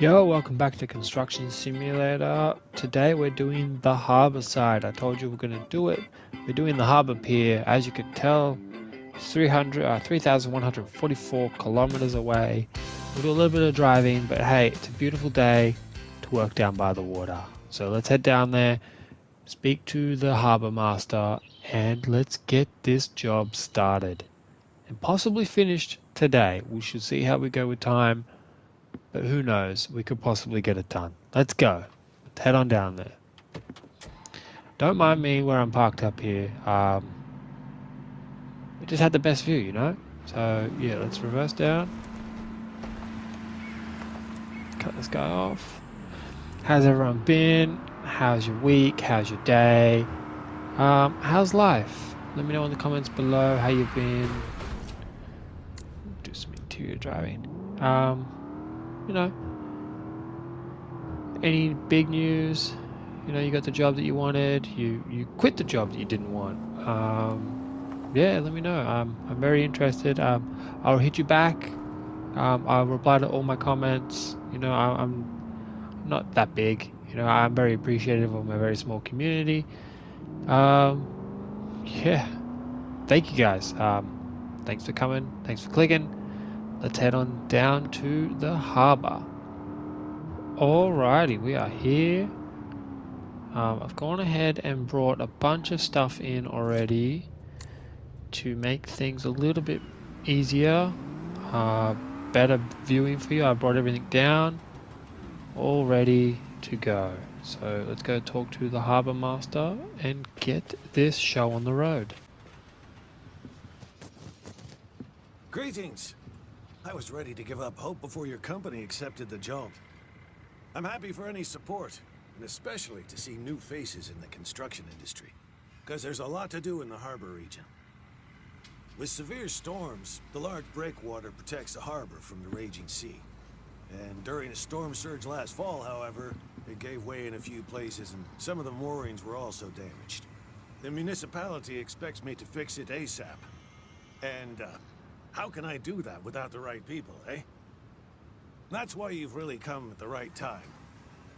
Yo, welcome back to Construction Simulator. Today we're doing the harbour side. I told you we're going to do it. We're doing the harbour pier. As you can tell, it's 3,144 kilometers away. We'll do a little bit of driving, but hey, it's a beautiful day to work down by the water. So let's head down there, speak to the harbour master, and let's get this job started. And possibly finished today. We should see how we go with time. But who knows, we could possibly get it done. Let's go. Let's head on down there. Don't mind me where I'm parked up here. We just had the best view, you know? So, yeah, let's reverse down. Cut this guy off. How's everyone been? How's your week? How's your day? How's life? Let me know in the comments below how you've been. Do some interior driving. You know, any big news? You know, you got the job that you wanted. You quit the job that you didn't want. Yeah, let me know. I'm very interested. I'll hit you back. I'll reply to all my comments. You know, I'm not that big. You know, I'm very appreciative of my very small community. Yeah, thank you guys. Thanks for coming. Thanks for clicking. Let's head on down to the harbour. Alrighty, we are here. I've gone ahead and brought a bunch of stuff in already to make things a little bit easier, better viewing for you. I brought everything down, all ready to go. So let's go talk to the harbour master and get this show on the road. Greetings! I was ready to give up hope before your company accepted the job. I'm happy for any support, and especially to see new faces in the construction industry, because there's a lot to do in the harbor region. With severe storms, the large breakwater protects the harbor from the raging sea. And during a storm surge last fall, however, it gave way in a few places and some of the moorings were also damaged. The municipality expects me to fix it ASAP. And, how can I do that without the right people, eh? That's why you've really come at the right time.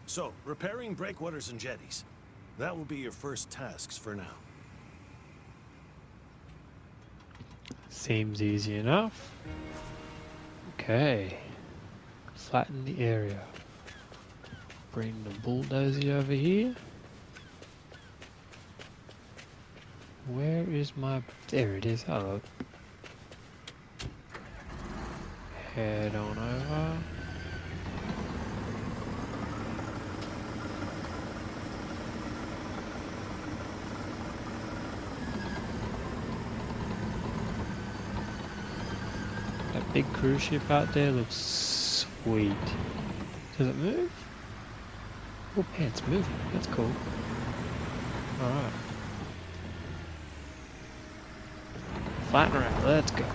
So, repairing breakwaters and jetties. That will be your first tasks for now. Seems easy enough. Okay. Flatten the area. Bring the bulldozer over here. Where is my... There it is. Hello. Head on over. That big cruise ship out there looks sweet. Does it move? Oh, pants moving. That's cool. Alright. Flatten around. Let's go.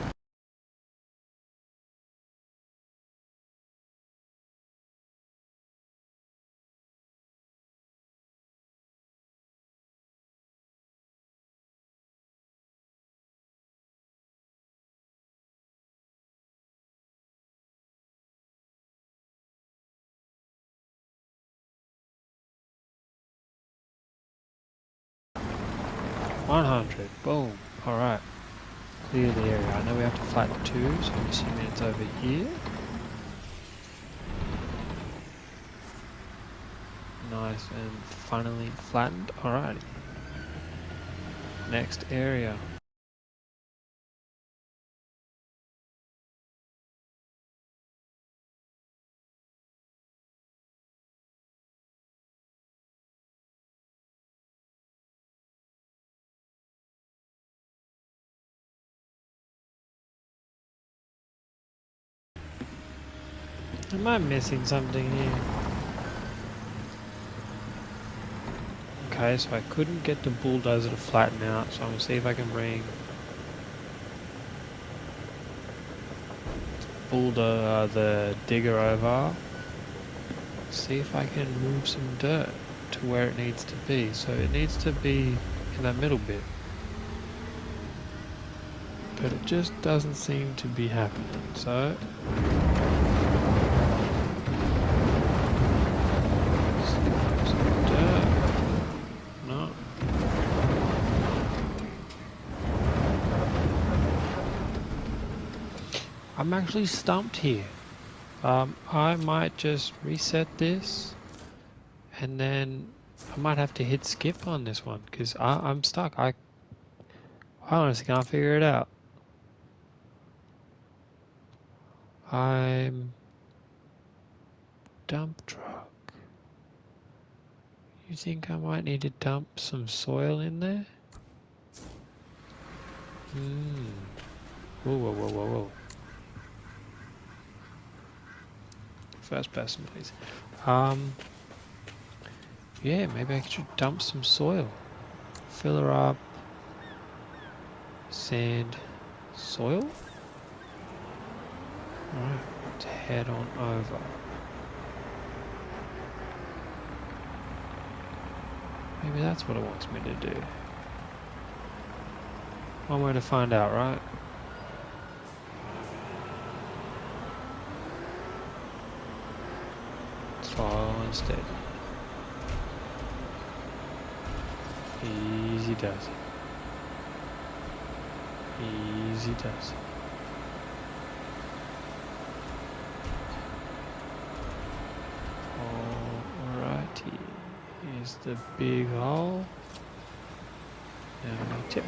$100. Boom. Alright. Clear the area. I know we have to flatten 2, so I'm assuming it's over here. Nice and finally flattened. Alrighty. Next area. Am I missing something here? Okay, so I couldn't get the bulldozer to flatten out, so I'm gonna see if I can bring the digger over. See if I can move some dirt to where it needs to be. So it needs to be in that middle bit. But it just doesn't seem to be happening, so... I'm actually stumped here. I might just reset this, and then I might have to hit skip on this one, because I'm stuck. I honestly can't figure it out. I'm... Dump truck. You think I might need to dump some soil in there? Whoa, whoa, whoa, whoa, whoa. First person, please. Yeah, maybe I should dump some soil. Fill her up. Sand. Soil? Alright, let's head on over. Maybe that's what it wants me to do. One way to find out, right? Slow and steady. Easy does it. Easy does it. Alrighty. Here's the big hole. Now we tip.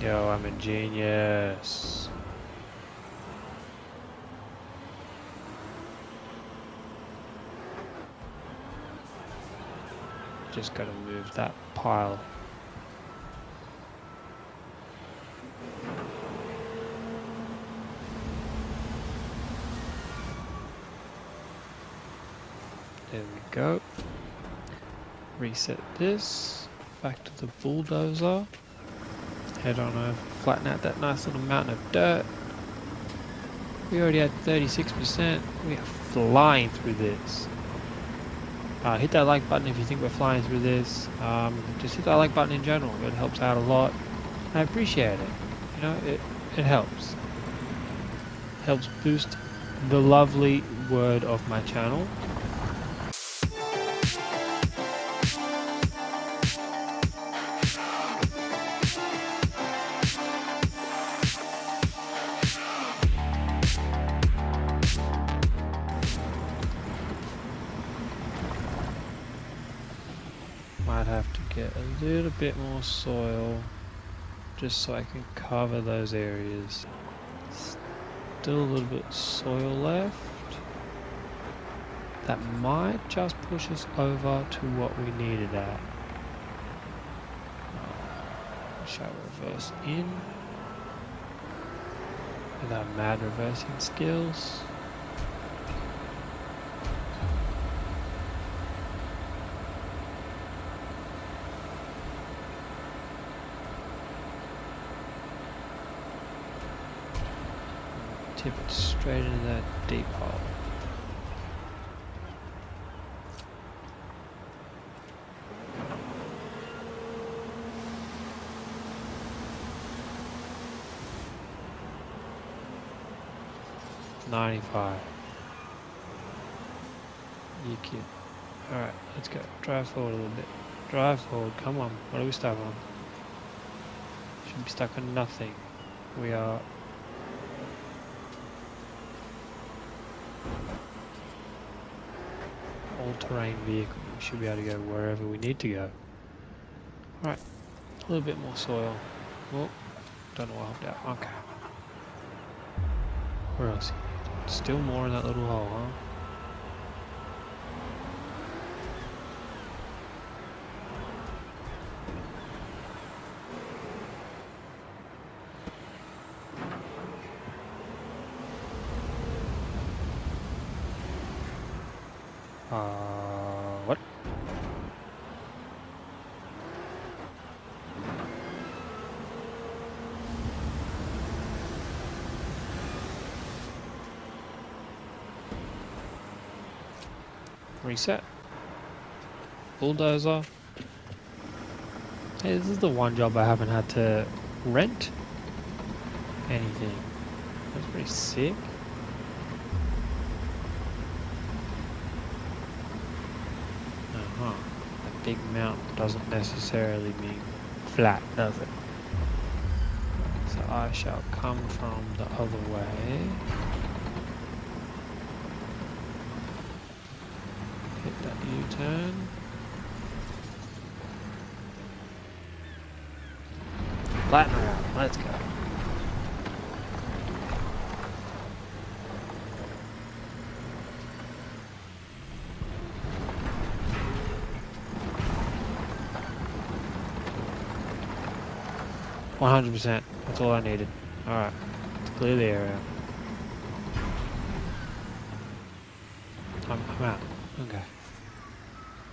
Yo, I'm a genius. Just gotta move that pile. There we go. Reset this. Back to the bulldozer. Head on over, flatten out that nice little mountain of dirt. We already had 36%. We are flying through this. Hit that like button if you think we're flying through this. Just hit that like button in general. It helps out a lot. I appreciate it. You know, it helps. Helps boost the lovely word of my channel. Might have to get a little bit more soil just so I can cover those areas. Still a little bit soil left. That might just push us over to what we needed at. Shall reverse in with our mad reversing skills. Tip it straight into that deep hole. $95. You kid. Alright, let's go. Drive forward a little bit. Drive forward, come on. What are we stuck on? Should be stuck on nothing. We are... all-terrain vehicle. We should be able to go wherever we need to go. Alright, a little bit more soil. Oh, don't know what I hopped out. Okay. Where else? Still more in that little hole, huh? What? Reset. Bulldozer. Hey, this is the one job I haven't had to rent anything. That's pretty sick. A big mountain doesn't necessarily mean flat, does it? So I shall come from the other way. Hit that U-turn. Flatten around, let's go. %. That's all I needed. Alright, let's clear the area. I'm out. Okay.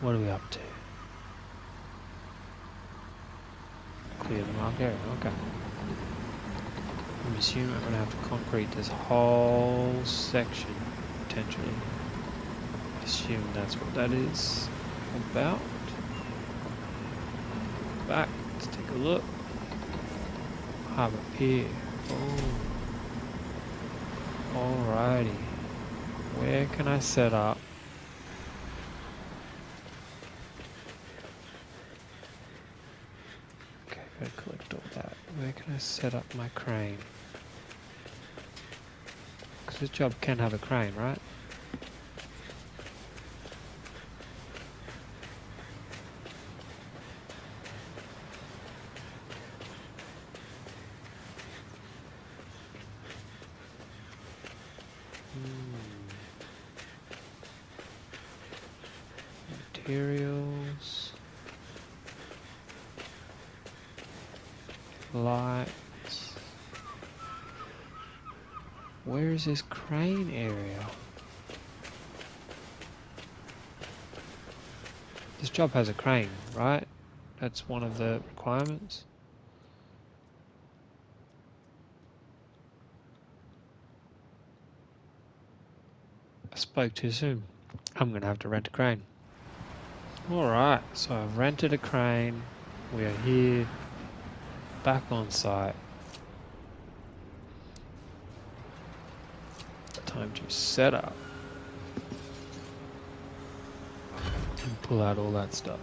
What are we up to? Clear the mark area. Okay. I'm assuming I'm going to have to concrete this whole section, potentially. Assume that's what that is about. Back, let's take a look. Harbour Pier. Oh. Alrighty. Where can I set up? Okay, gotta collect all that. Where can I set up my crane? Because this job can have a crane, right? Materials, lights. Where is this crane area? This job has a crane, right? That's one of the requirements. I spoke too soon. I'm gonna have to rent a crane. Alright, so I've rented a crane. We are here, back on site. Time to set up and pull out all that stuff.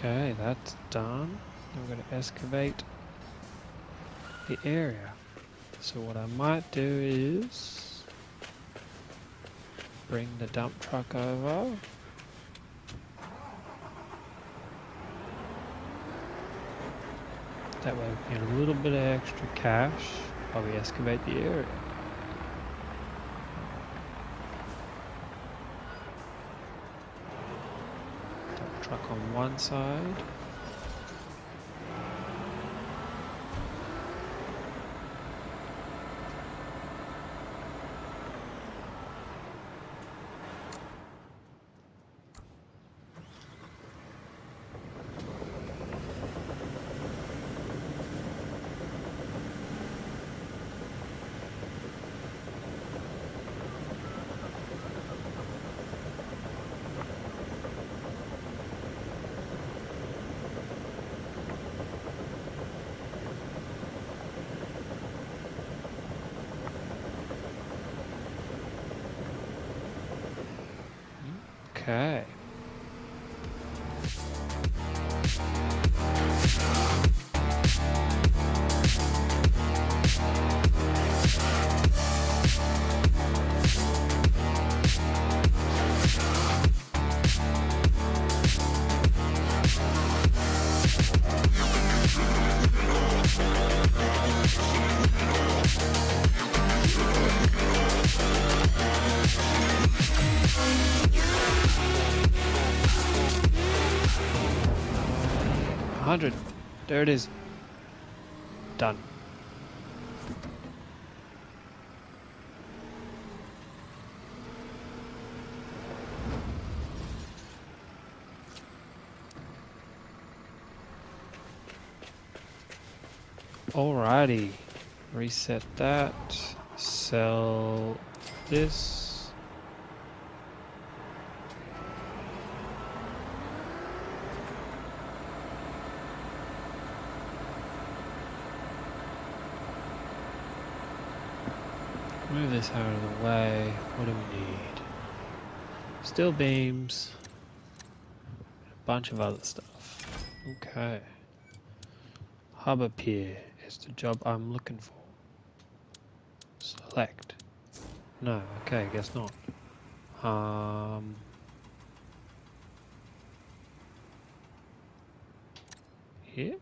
Okay, that's done. I'm going to excavate the area. So what I might do is bring the dump truck over. That way we get a little bit of extra cash while we excavate the area. Dump truck on one side. Okay. There it is. Done. Alrighty. Reset that. Sell this. Move this out of the way. What do we need? Steel beams. A bunch of other stuff. Okay. Harbour Pier is the job I'm looking for. Select. No, okay, guess not. Here?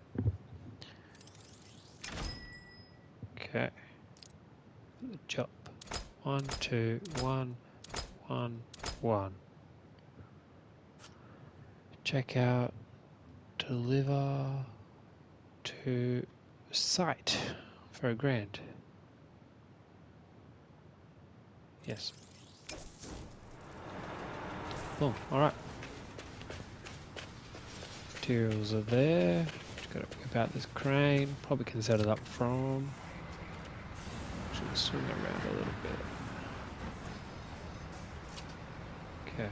Okay. The job. 1, 2, 1, 1, 1. Check out. Deliver to site for $1,000. Yes. Boom. Alright. Materials are there. Just gotta whip out this crane. Probably can set it up from. Should swing around a little bit. Okay.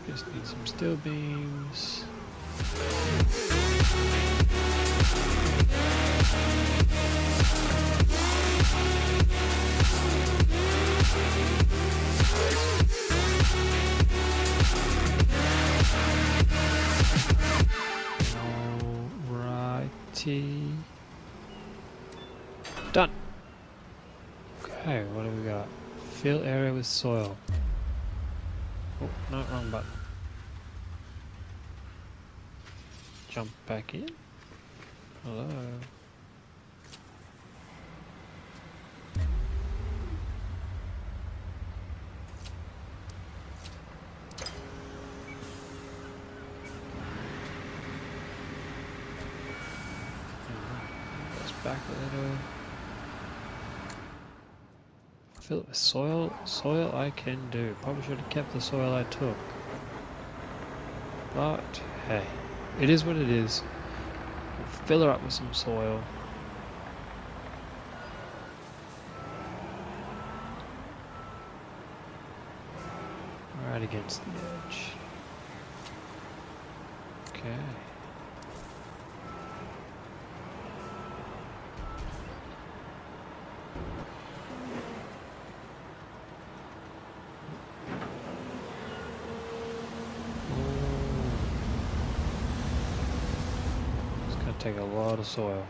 Just need some steel beams. Alrighty. Done. Okay, what do we got? Fill area with soil. Oh, no, wrong button. Jump back in. Hello. Goes back a little. Fill it with soil. Soil I can do. Probably should have kept the soil I took. But hey, it is what it is. We'll fill her up with some soil. Right against the edge. Okay. Take a lot of soil.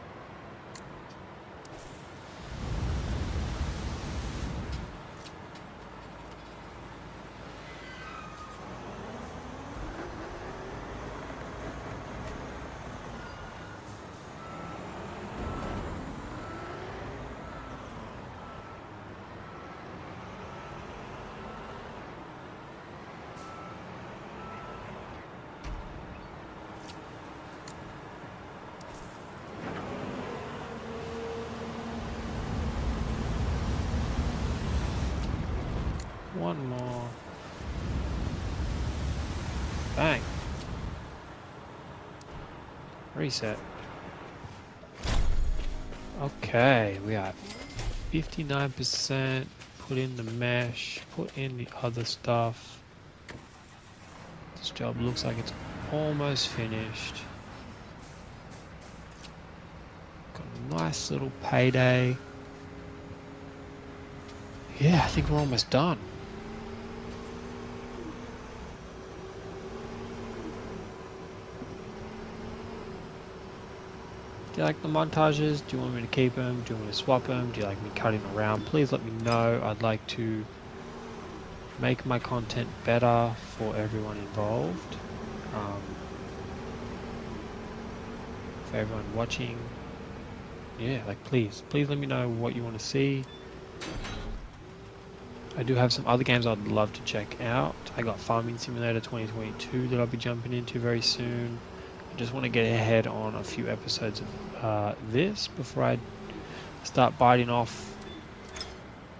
One more. Bang. Reset. Okay, we are 59%. Put in the mesh, put in the other stuff. This job looks like it's almost finished. Got a nice little payday. Yeah, I think we're almost done. Do you like the montages? Do you want me to keep them? Do you want me to swap them? Do you like me cutting around? Please let me know. I'd like to make my content better for everyone involved. For everyone watching. Yeah, like please let me know what you want to see. I do have some other games I'd love to check out. I got Farming Simulator 2022 that I'll be jumping into very soon. I just want to get ahead on a few episodes of this before I start biting off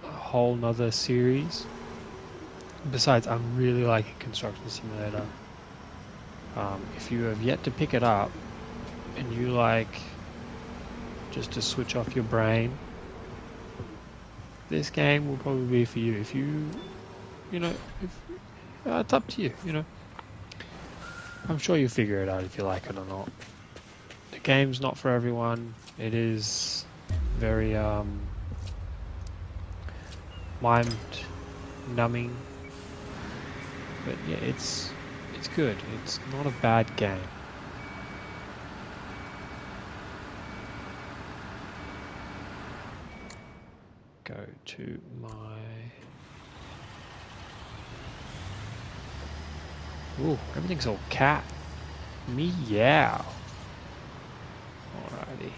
a whole nother series. Besides, I'm really liking Construction Simulator. If you have yet to pick it up and you like just to switch off your brain, this game will probably be for you. If you, it's up to you. I'm sure you'll figure it out if you like it or not. The game's not for everyone. It is very mind numbing, but yeah, it's good. It's not a bad game. Go to my... Ooh, everything's all cat. Meow. Alrighty.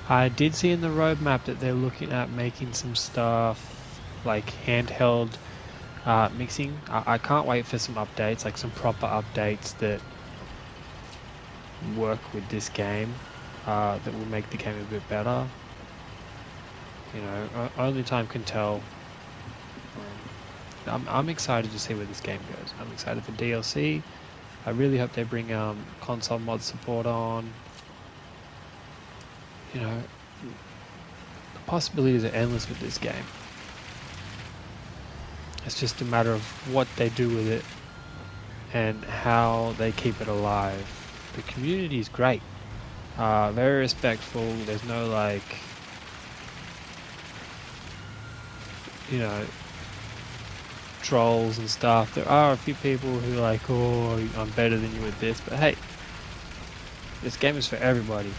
I did see in the roadmap that they're looking at making some stuff like handheld mixing. I can't wait for some updates, like some proper updates that work with this game, that will make the game a bit better. Only time can tell. I'm excited to see where this game goes. I'm excited for DLC. I really hope they bring console mod support on. The possibilities are endless with this game. It's just a matter of what they do with it and how they keep it alive. The community is great. Very respectful. There's no trolls and stuff. There are a few people who are like, oh, I'm better than you at this, but hey, this game is for everybody,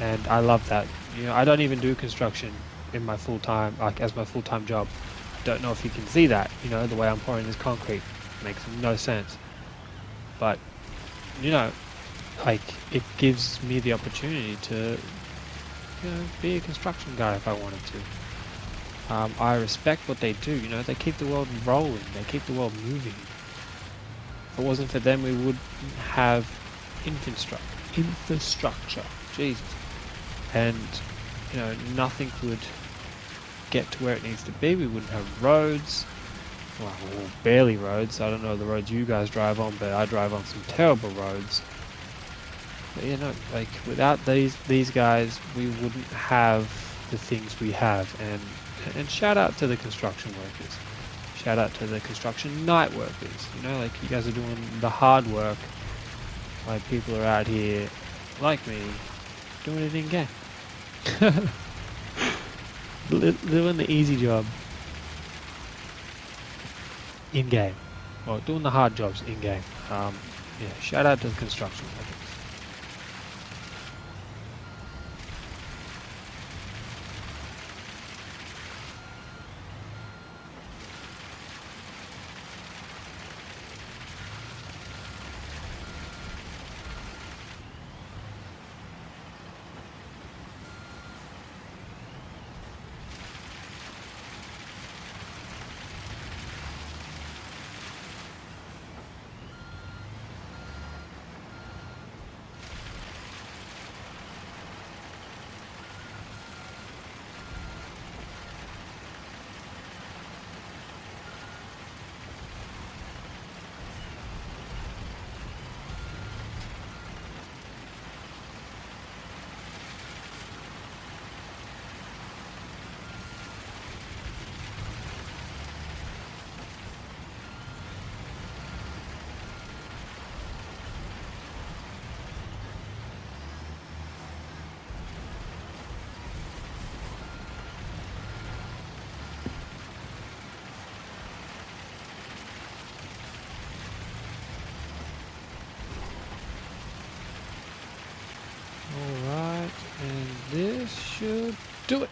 and I love that. I don't even do construction in my full-time, as my full-time job. I don't know if you can see that, the way I'm pouring this concrete makes no sense, but it gives me the opportunity to be a construction guy if I wanted to. I respect what they do. They keep the world rolling. They keep the world moving. If it wasn't for them, we wouldn't have infrastructure. Jesus. And, nothing would get to where it needs to be. We wouldn't have roads. Well, barely roads. I don't know the roads you guys drive on, but I drive on some terrible roads. But, without these guys, we wouldn't have the things we have. And shout out to the construction workers. Shout out to the construction night workers. You guys are doing the hard work. Like people are out here, like me, doing it in game. Doing the easy job in game. Or doing the hard jobs in game. Shout out to the construction workers. Alright, and this should do it.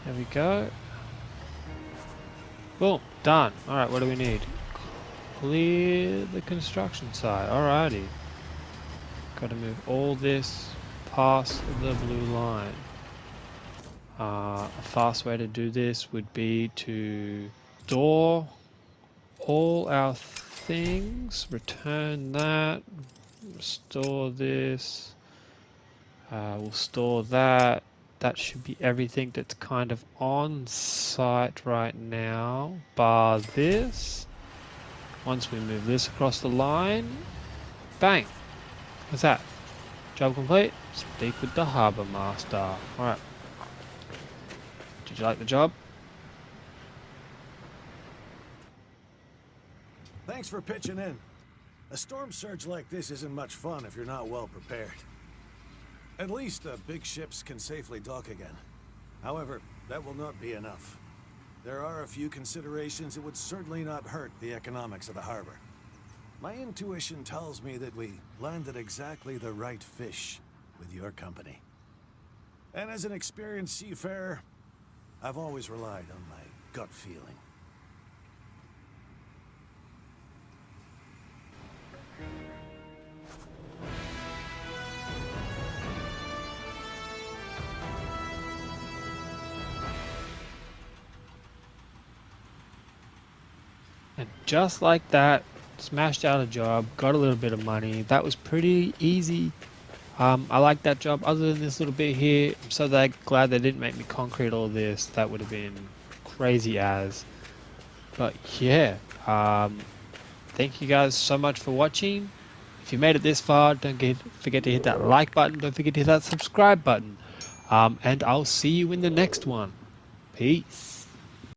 There we go. Boom, done. Alright, what do we need? Clear the construction site. Alrighty. Gotta move all this past the blue line. A fast way to do this would be to store all our things, return that, store this. We'll store that that should be everything that's kind of on site right now, bar this. Once we move this across the line, bang! What's that? Job complete? Speak with the Harbour Master. Alright. Did you like the job? Thanks for pitching in. A storm surge like this isn't much fun if you're not well prepared. At least the big ships can safely dock again. However, that will not be enough. There are a few considerations that would certainly not hurt the economics of the harbor. My intuition tells me that we landed exactly the right fish with your company. And as an experienced seafarer, I've always relied on my gut feeling. And just like that, smashed out a job, got a little bit of money. That was pretty easy. I like that job. Other than this little bit here, I'm so glad they didn't make me concrete all this. That would have been crazy as. But yeah, thank you guys so much for watching. If you made it this far, don't forget to hit that like button. Don't forget to hit that subscribe button. And I'll see you in the next one. Peace.